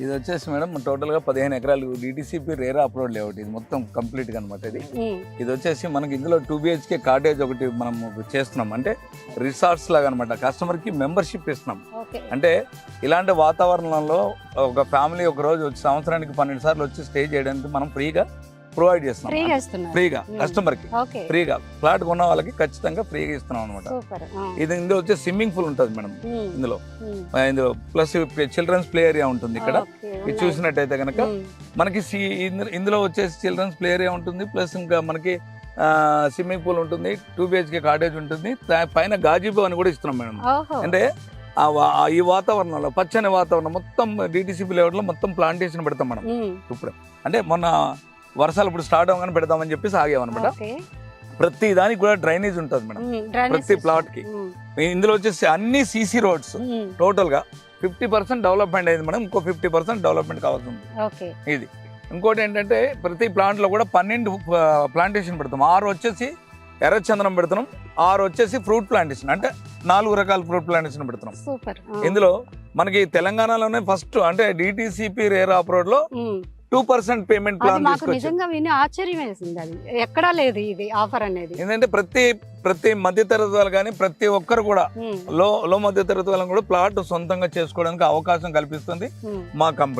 ఇది వచ్చేసి madam total గా 15 ఎకరాలు డిటిసిపి రేరా అప్రోడ్ లేఅవుట్. ఇది మొత్తం కంప్లీట్ గా అనమాట. ఇది వచ్చేసి మనకి ఇందులో 2 BHK కాటేజ్ ఒకటి మనం చేస్తున్నాం, అంటే రిసార్ట్స్ లాగా అనమాట. కస్టమర్ కి మెంబర్షిప్ ఇస్తున్నాం. అంటే ఇలాంటి వాతావరణంలో ఒక ఫ్యామిలీ ఒక రోజు వచ్చి సంవత్సరానికి 12 సార్లు వచ్చి స్టే చేయడానికి మనం ఫ్రీగా ప్రొవైడ్ చేస్తున్నాం. ఫ్రీగా కస్టమర్ కి ఫ్రీగా ఫ్లాట్ కొన్న వాళ్ళకి ఖచ్చితంగా ఫ్రీగా ఇస్తున్నాం అనమాట. ఇది ఇందులో వచ్చే స్విమ్మింగ్ పూల్ ఉంటుంది మేడం. ఇందులో ప్లస్ చిల్డ్రన్స్ ప్లే ఏరియా ఉంటుంది. ఇక్కడ ఇది చూసినట్టయితే కనుక మనకి ఇందులో వచ్చేసి చిల్డ్రన్స్ ప్లే ఏరియా ఉంటుంది, ప్లస్ ఇంకా మనకి స్విమ్మింగ్ పూల్ ఉంటుంది, 2 BHK కాటేజ్ ఉంటుంది, పైన గాజీబో అని కూడా ఇస్తున్నాం మేడం. అంటే ఈ వాతావరణంలో పచ్చని వాతావరణం మొత్తం డిటిసిపి లేఅవుట్ లో మొత్తం ప్లాంటేషన్ పెడతాం మనం. ఇప్పుడు అంటే మొన్న వర్షాలు ఇప్పుడు స్టార్ట్ అవ్వగానే పెడదామని చెప్పేసి ఆగామన్నమాట. ప్రతి దానికి కూడా డ్రైనేజ్ ఉంటుంది మేడం, ప్రతి ప్లాట్ కి. ఇందులో వచ్చేసి అన్ని CC రోడ్స్. టోటల్ గా 50% డెవలప్మెంట్ అయింది మేడం, ఇంకో 50% డెవలప్మెంట్ కావాల్సి ఉంది. ఇది ఇంకోటి ఏంటంటే ప్రతి ప్లాంట్ లో కూడా 12 ప్లాంటేషన్ పెడతాం. 6 వచ్చేసి ఎర్రచందనం పెడుతున్నాం, 6 వచ్చేసి ఫ్రూట్ ప్లాంటేషన్, అంటే 4 రకాల ఫ్రూట్ ప్లాంటేషన్ పెడుతున్నాం. ఇందులో మనకి తెలంగాణలోనే ఫస్ట్ అంటే డిటిసిపి రేరా అప్రోడ్ లో 2% పేమెంట్ ప్లాన్ నిజంగా విని ఆశ్చర్యం వేసింది. అది ఎక్కడా లేదు ఇది ఆఫర్ అనేది. ఏంటంటే ప్రతి మధ్యతరగతి వాళ్ళు కానీ ప్రతి ఒక్కరు కూడా లో మధ్యతరగతి వాళ్ళని కూడా ప్లాట్ సొంతంగా చేసుకోవడానికి అవకాశం కల్పిస్తుంది మా కంపెనీ.